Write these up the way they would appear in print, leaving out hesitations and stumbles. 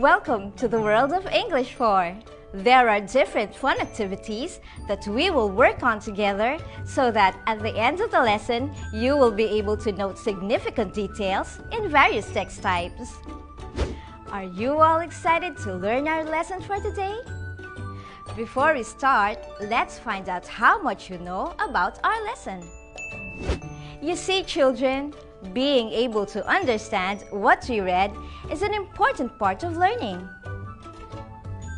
Welcome to the world of English 4. There are different fun activities that we will work on together so that at the end of the lesson, you will be able to note significant details in various text types. Are you all excited to learn our lesson for today? Before we start, let's find out how much you know about our lesson. You see, children, being able to understand what we read is an important part of learning.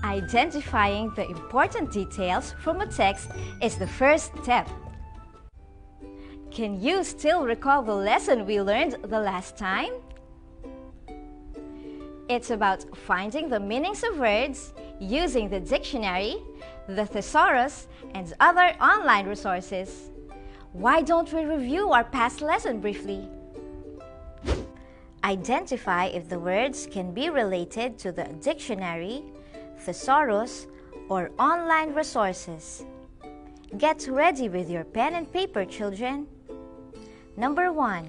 Identifying the important details from a text is the first step. Can you still recall the lesson we learned the last time? It's about finding the meanings of words using the dictionary, the thesaurus, and other online resources. Why don't we review our past lesson briefly? Identify if the words can be related to the dictionary, thesaurus, or online resources. Get ready with your pen and paper, children. Number 1,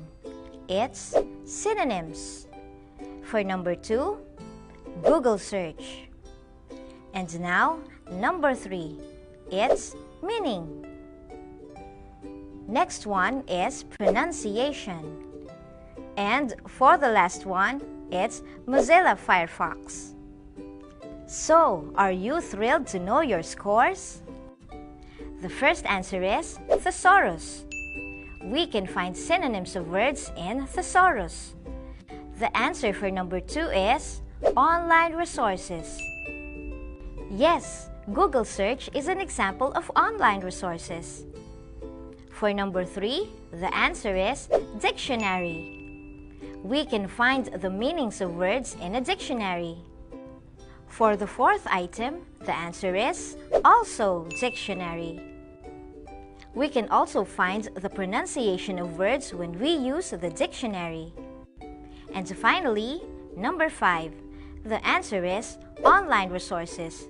it's synonyms. For number 2, Google search. And now, number 3, it's meaning. Next one is pronunciation. And for the last one, it's Mozilla Firefox. So, are you thrilled to know your scores? The first answer is thesaurus. We can find synonyms of words in thesaurus. The answer for number 2 is online resources. Yes, Google search is an example of online resources. For number 3, the answer is dictionary. We can find the meanings of words in a dictionary. For the fourth item, the answer is also dictionary. We can also find the pronunciation of words when we use the dictionary. And finally, number 5, the answer is online resources.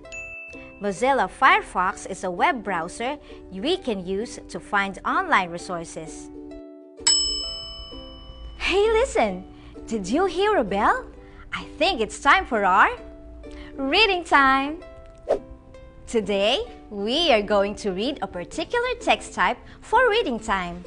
Mozilla Firefox is a web browser we can use to find online resources. Hey, listen! Did you hear a bell? I think it's time for our reading time! Today, we are going to read a particular text type for reading time.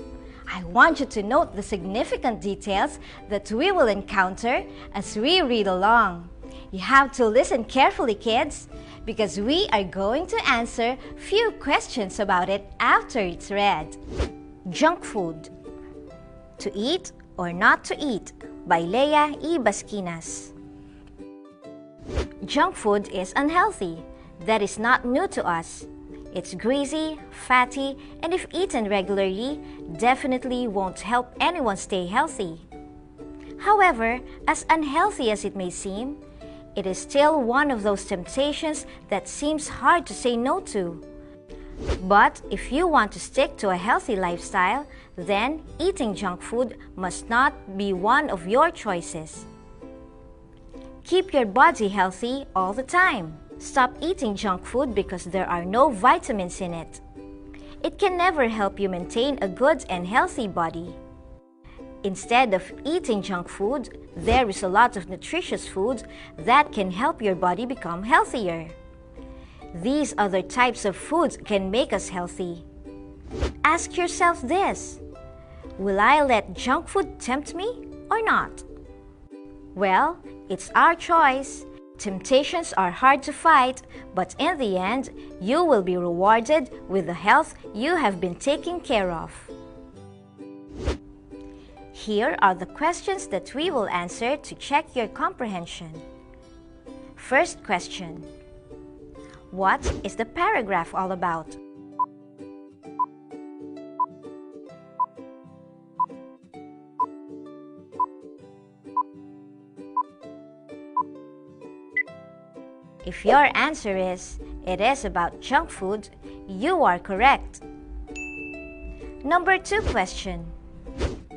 I want you to note the significant details that we will encounter as we read along. You have to listen carefully, kids, because we are going to answer few questions about it after it's read. Junk food. To eat or not to eat by Leah E. Basquinas. Junk food is unhealthy. That is not new to us. It's greasy, fatty, and if eaten regularly, definitely won't help anyone stay healthy. However, as unhealthy as it may seem, it is still one of those temptations that seems hard to say no to. But if you want to stick to a healthy lifestyle, then eating junk food must not be one of your choices. Keep your body healthy all the time. Stop eating junk food because there are no vitamins in it. It can never help you maintain a good and healthy body. Instead of eating junk food, there is a lot of nutritious food that can help your body become healthier. These other types of foods can make us healthy. Ask yourself this: will I let junk food tempt me or not? Well, it's our choice. Temptations are hard to fight, but in the end, you will be rewarded with the health you have been taking care of. Here are the questions that we will answer to check your comprehension. First question: what is the paragraph all about? If your answer is, it is about junk food, you are correct. Number 2 question: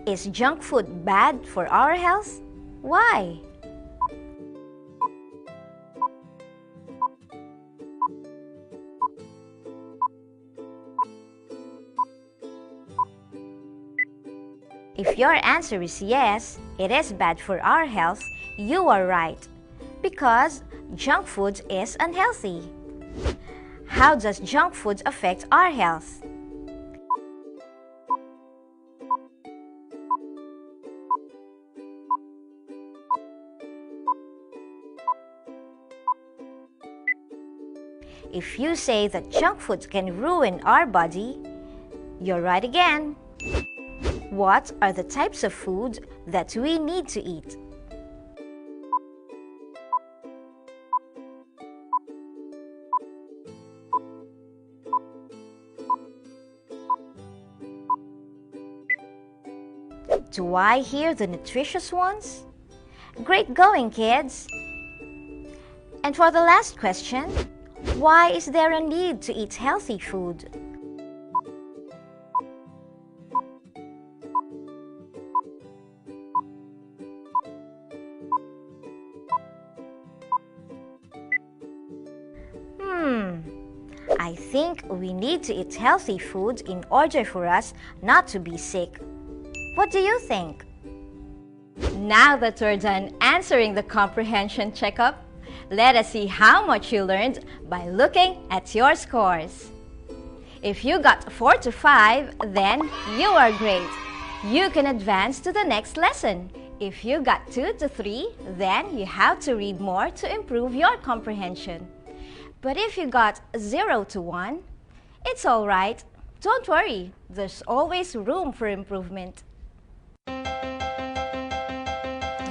is junk food bad for our health? Why? If your answer is yes, it is bad for our health, you are right. Because junk food is unhealthy. How does junk food affect our health? If you say that junk food can ruin our body, you're right again. What are the types of food that we need to eat? Do I hear the nutritious ones? Great going, kids! And for the last question, why is there a need to eat healthy food? I think we need to eat healthy food in order for us not to be sick. What do you think? Now that we're done answering the comprehension checkup, let us see how much you learned by looking at your scores. If you got 4 to 5, then you are great. You can advance to the next lesson. If you got 2 to 3, then you have to read more to improve your comprehension. But if you got 0 to 1, it's all right. Don't worry, there's always room for improvement.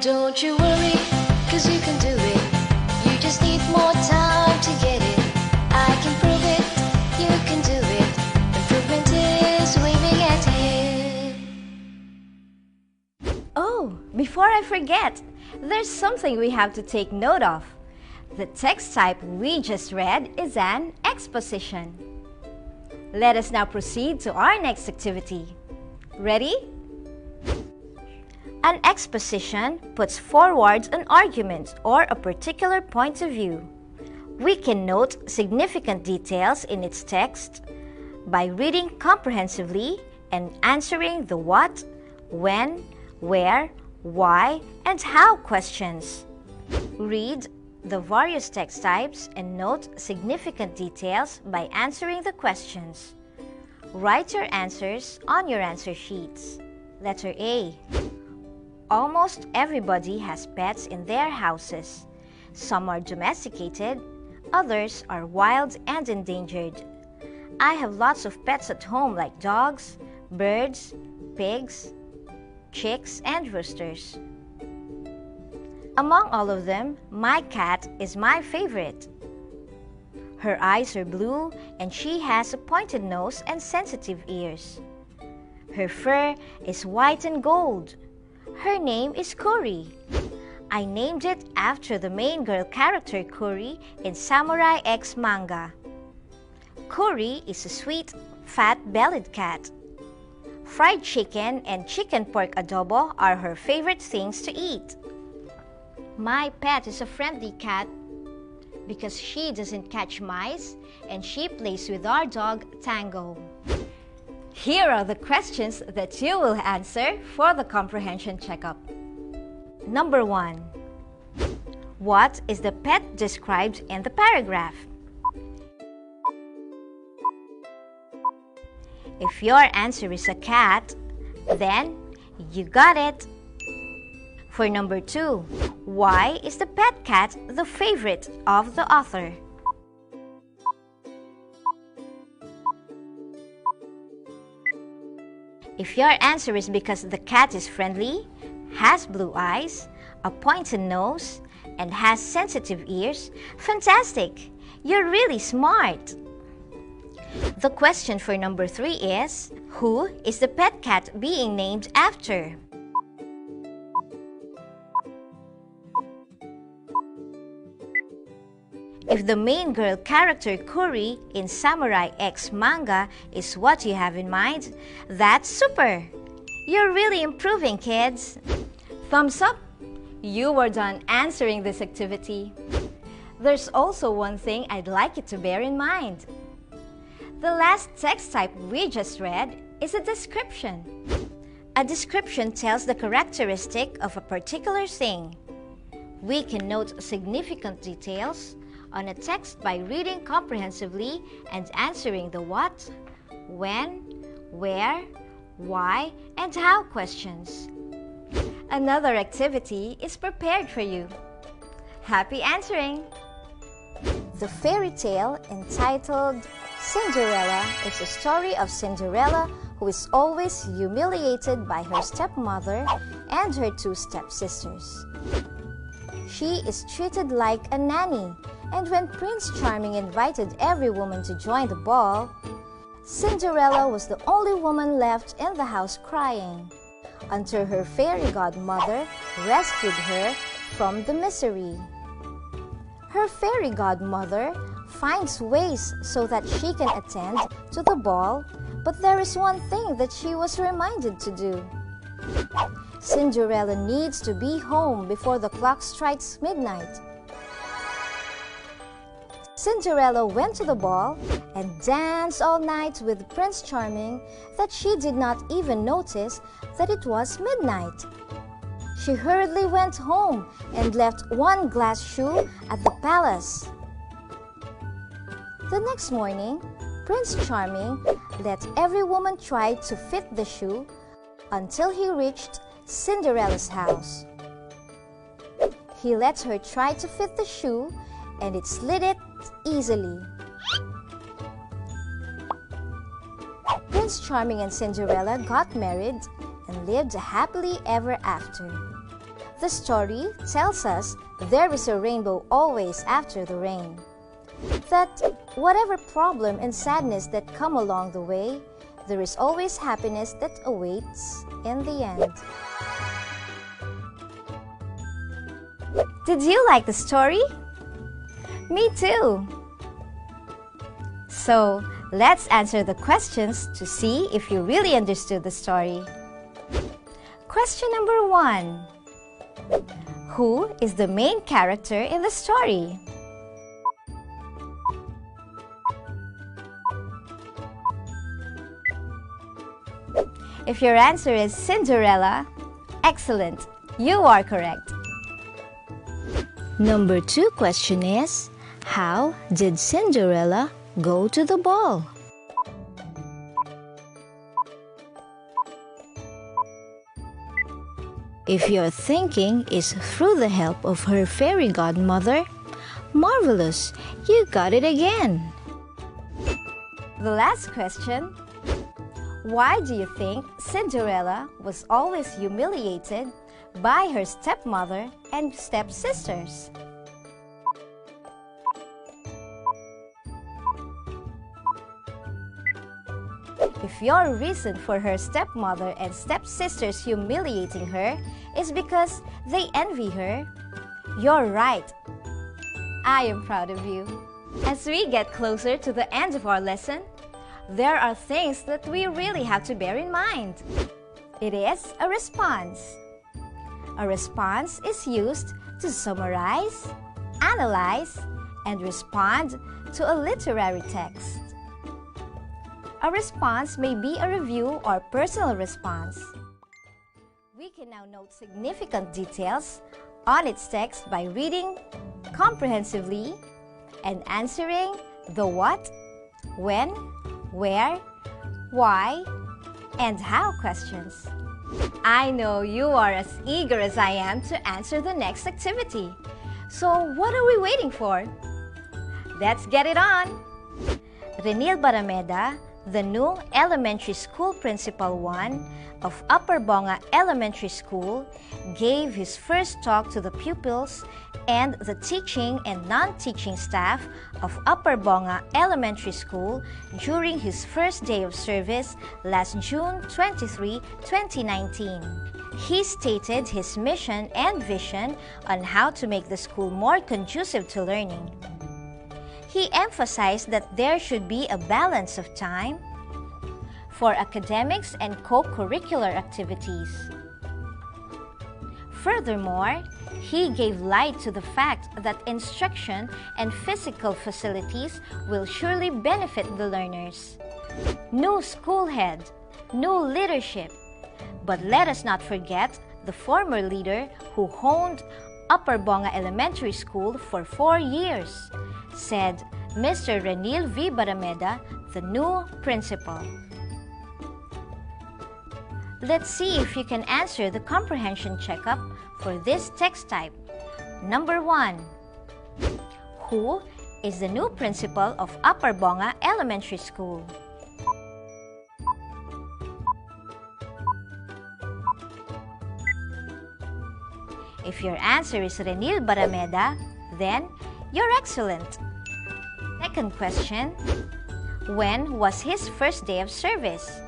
Don't you worry, 'cause you can do it. You just need more time to get it. I can prove it, you can do it. Improvement is waving at you. Oh, before I forget, there's something we have to take note of. The text type we just read is an exposition. Let us now proceed to our next activity. Ready? An exposition puts forward an argument or a particular point of view. We can note significant details in its text by reading comprehensively and answering the what, when, where, why, and how questions. Read the various text types and note significant details by answering the questions. Write your answers on your answer sheets. Letter A. Almost everybody has pets in their houses. Some are domesticated, others are wild and endangered. I have lots of pets at home like dogs, birds, pigs, chicks, and roosters. Among all of them, my cat is my favorite. Her eyes are blue and she has a pointed nose and sensitive ears. Her fur is white and gold. Her name is Kuri. I named it after the main girl character Kuri in Samurai X manga. Kuri is a sweet, fat-bellied cat. Fried chicken and chicken pork adobo are her favorite things to eat. My pet is a friendly cat because she doesn't catch mice and she plays with our dog Tango. Here are the questions that you will answer for the comprehension checkup. Number 1. What is the pet described in the paragraph? If your answer is a cat, then you got it. For number 2, why is the pet cat the favorite of the author? If your answer is because the cat is friendly, has blue eyes, a pointed nose, and has sensitive ears, fantastic! You're really smart! The question for number 3 is, who is the pet cat being named after? If the main girl character Kuri in Samurai X manga is what you have in mind, that's super! You're really improving, kids! Thumbs up! You were done answering this activity. There's also one thing I'd like you to bear in mind. The last text type we just read is a description. A description tells the characteristic of a particular thing. We can note significant details on a text by reading comprehensively and answering the what, when, where, why, and how questions. Another activity is prepared for you. Happy answering! The fairy tale entitled Cinderella is a story of Cinderella who is always humiliated by her stepmother and her two stepsisters. She is treated like a nanny, and when Prince Charming invited every woman to join the ball, Cinderella was the only woman left in the house crying, until her fairy godmother rescued her from the misery. Her fairy godmother finds ways so that she can attend to the ball, but there is one thing that she was reminded to do. Cinderella needs to be home before the clock strikes midnight. Cinderella went to the ball and danced all night with Prince Charming that she did not even notice that it was midnight. She hurriedly went home and left one glass shoe at the palace. The next morning, Prince Charming let every woman try to fit the shoe until he reached Cinderella's house. He let her try to fit the shoe and it slid it easily. Prince Charming and Cinderella got married and lived happily ever after. The story tells us there is a rainbow always after the rain. That whatever problem and sadness that come along the way, there is always happiness that awaits in the end. Did you like the story? Me too! So, let's answer the questions to see if you really understood the story. Question number 1. Who is the main character in the story? If your answer is Cinderella, excellent! You are correct. Number 2 question is, how did Cinderella go to the ball? If your thinking is through the help of her fairy godmother, marvelous! You got it again! The last question. Why do you think Cinderella was always humiliated by her stepmother and stepsisters? If your reason for her stepmother and stepsisters humiliating her is because they envy her, you're right. I am proud of you. As we get closer to the end of our lesson, there are things that we really have to bear in mind. It is a response. A response is used to summarize, analyze, and respond to a literary text. A response may be a review or personal response. We can now note significant details on its text by reading comprehensively and answering the what, when, where, why, and how questions. I know you are as eager as I am to answer the next activity. So what are we waiting for? Let's get it on! Renil Barameda, the new elementary school principal 1 of Upper Bonga Elementary School, gave his first talk to the pupils and the teaching and non-teaching staff of Upper Bonga Elementary School during his first day of service last June 23, 2019. He stated his mission and vision on how to make the school more conducive to learning. He emphasized that there should be a balance of time for academics and co-curricular activities. Furthermore, he gave light to the fact that instruction and physical facilities will surely benefit the learners. New school head, new leadership. But let us not forget the former leader who honed Upper Bonga Elementary School for 4 years, said Mr. Renil V. Barameda, the new principal. Let's see if you can answer the comprehension checkup for this text type. Number 1. Who is the new principal of Upper Bonga Elementary School? If your answer is Renil Barameda, then you're excellent. Second question, when was his first day of service?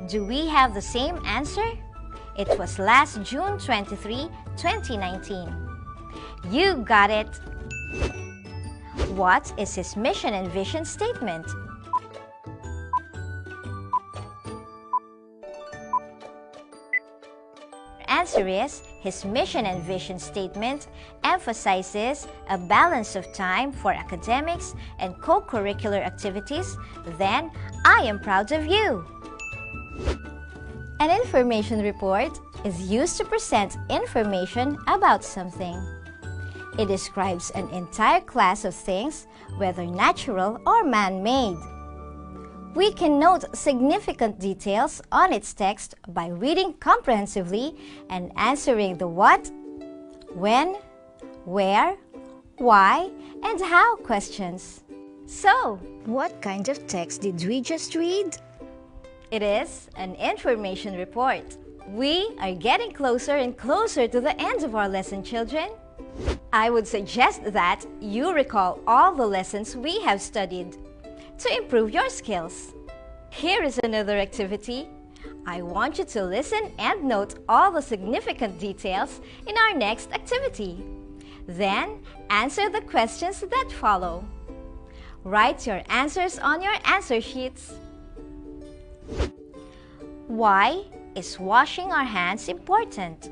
Do we have the same answer? It was last June 23, 2019. You got it! What is his mission and vision statement? Answer is, his mission and vision statement emphasizes a balance of time for academics and co-curricular activities. Then, I am proud of you! An information report is used to present information about something. It describes an entire class of things, whether natural or man-made. We can note significant details on its text by reading comprehensively and answering the what, when, where, why, and how questions. So, what kind of text did we just read? It is an information report. We are getting closer and closer to the end of our lesson, children. I would suggest that you recall all the lessons we have studied to improve your skills. Here is another activity. I want you to listen and note all the significant details in our next activity. Then, answer the questions that follow. Write your answers on your answer sheets. Why is washing our hands important?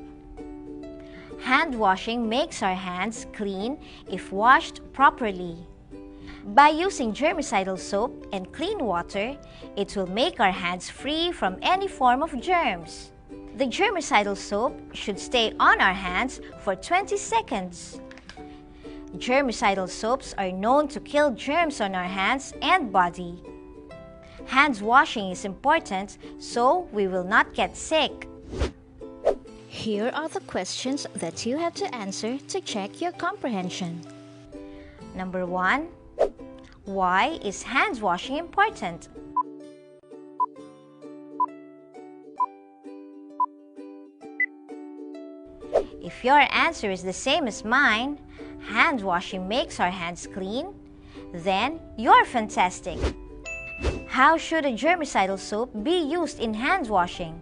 Hand washing makes our hands clean if washed properly. By using germicidal soap and clean water, it will make our hands free from any form of germs. The germicidal soap should stay on our hands for 20 seconds. Germicidal soaps are known to kill germs on our hands and body. Hands washing is important so we will not get sick. Here are the questions that you have to answer to check your comprehension. Number 1. Why is hand washing important? If your answer is the same as mine, hand washing makes our hands clean, then you're fantastic. How should a germicidal soap be used in hand washing?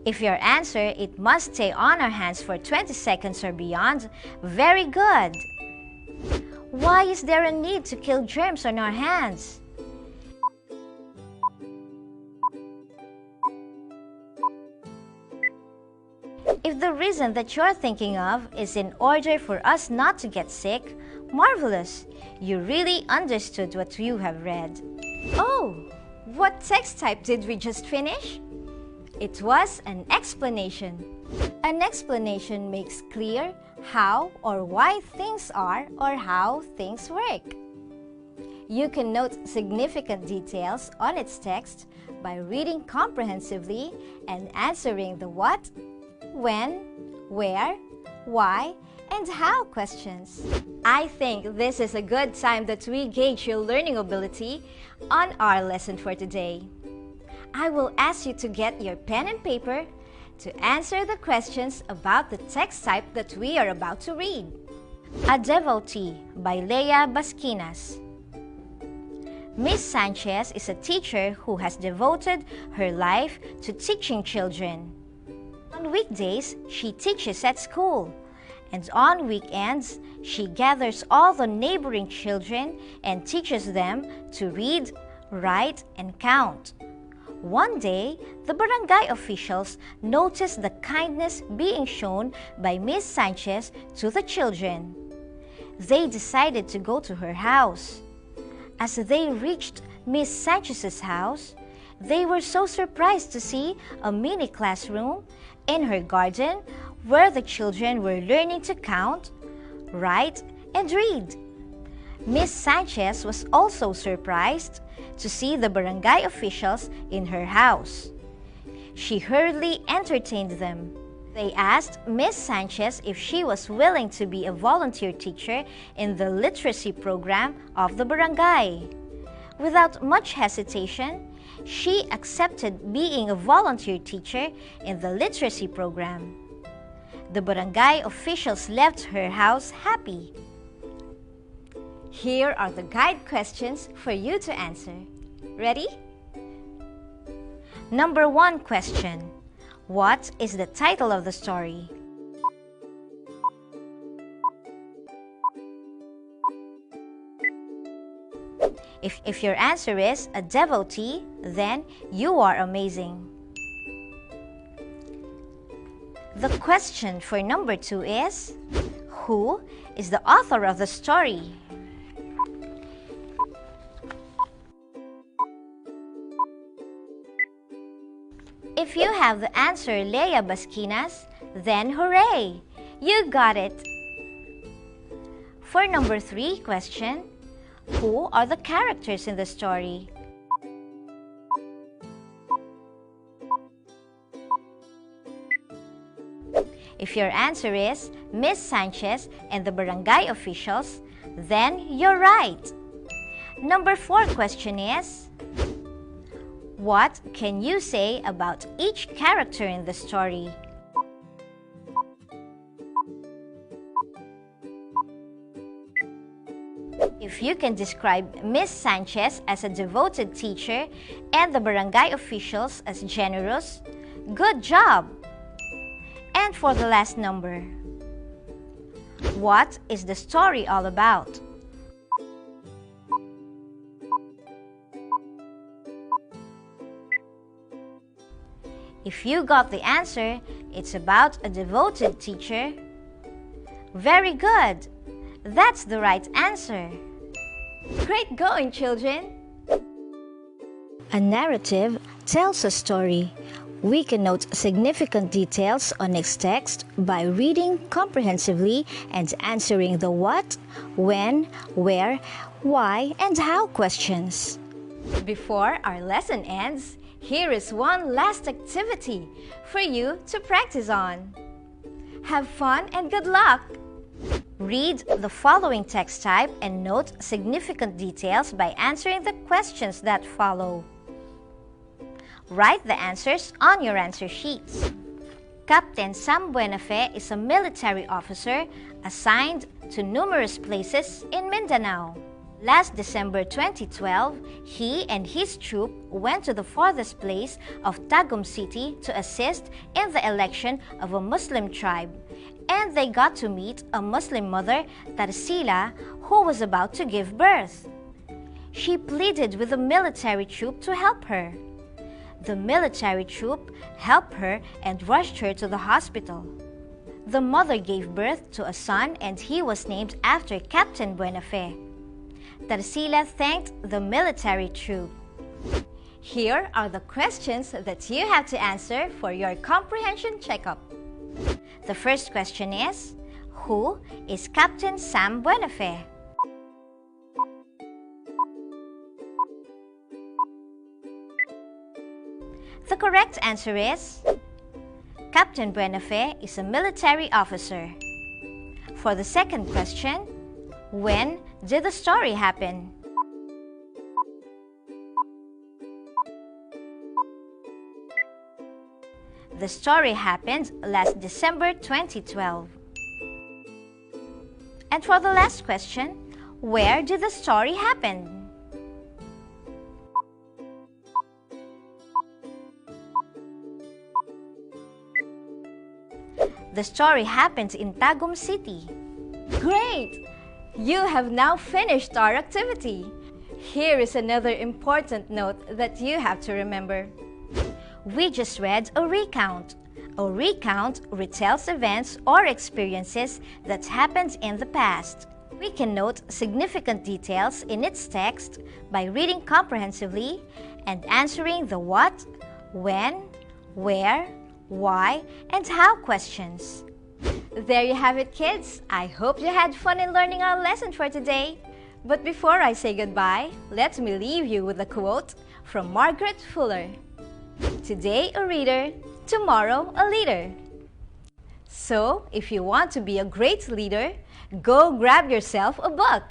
If your answer, it must stay on our hands for 20 seconds or beyond, very good. Why is there a need to kill germs on our hands? If the reason that you're thinking of is in order for us not to get sick, marvelous! You really understood what you have read. Oh, what text type did we just finish? It was an explanation. An explanation makes clear how or why things are or how things work. You can note significant details on its text by reading comprehensively and answering the what, when, where, why, and how questions. I think this is a good time that we gauge your learning ability on our lesson for today. I will ask you to get your pen and paper to answer the questions about the text type that we are about to read. A Devotee by Leah Basquinas. Miss Sanchez is a teacher who has devoted her life to teaching children. On weekdays, she teaches at school, and on weekends, she gathers all the neighboring children and teaches them to read, write, and count. One day, the barangay officials noticed the kindness being shown by Miss Sanchez to the children. They decided to go to her house. As they reached Miss Sanchez's house, they were so surprised to see a mini classroom in her garden where the children were learning to count, write, and read. Miss Sanchez was also surprised to see the barangay officials in her house. She hurriedly entertained them. They asked Miss Sanchez if she was willing to be a volunteer teacher in the literacy program of the barangay. Without much hesitation, she accepted being a volunteer teacher in the literacy program. The barangay officials left her house happy. Here are the guide questions for you to answer. Ready? Number 1 question. What is the title of the story? If your answer is a devotee, then you are amazing. The question for number 2 is, who is the author of the story? If you have the answer Leia Basquinas, then hooray! You got it! For number 3 question, who are the characters in the story? If your answer is Miss Sanchez and the barangay officials, then you're right. Number 4 question is, what can you say about each character in the story? If you can describe Miss Sanchez as a devoted teacher and the barangay officials as generous, good job! And for the last number, what is the story all about? If you got the answer, it's about a devoted teacher. Very good! That's the right answer. Great going, children! A narrative tells a story. We can note significant details on its text by reading comprehensively and answering the what, when, where, why, and how questions. Before our lesson ends, here is one last activity for you to practice on. Have fun and good luck! Read the following text type and note significant details by answering the questions that follow. Write the answers on your answer sheets. Captain Sam Buenafe is a military officer assigned to numerous places in Mindanao. Last December 2012, he and his troop went to the farthest place of Tagum City to assist in the election of a Muslim tribe, and they got to meet a Muslim mother, Tarsila, who was about to give birth. She pleaded with the military troop to help her. The military troop helped her and rushed her to the hospital. The mother gave birth to a son and he was named after Captain Buenafe. Tarsila thanked the military troop. Here are the questions that you have to answer for your comprehension checkup. The first question is, who is Captain Sam Buenafe? The correct answer is, Captain Buenafe is a military officer. For the second question, when did the story happen? The story happened last December 2012. And for the last question, where did the story happen? The story happened in Tagum City. Great! You have now finished our activity. Here is another important note that you have to remember. We just read a recount. A recount retells events or experiences that happened in the past. We can note significant details in its text by reading comprehensively and answering the what, when, where, why, and how questions. There you have it, kids. I hope you had fun in learning our lesson for today. But before I say goodbye, let me leave you with a quote from Margaret Fuller. Today a reader, tomorrow a leader. So, if you want to be a great leader, go grab yourself a book.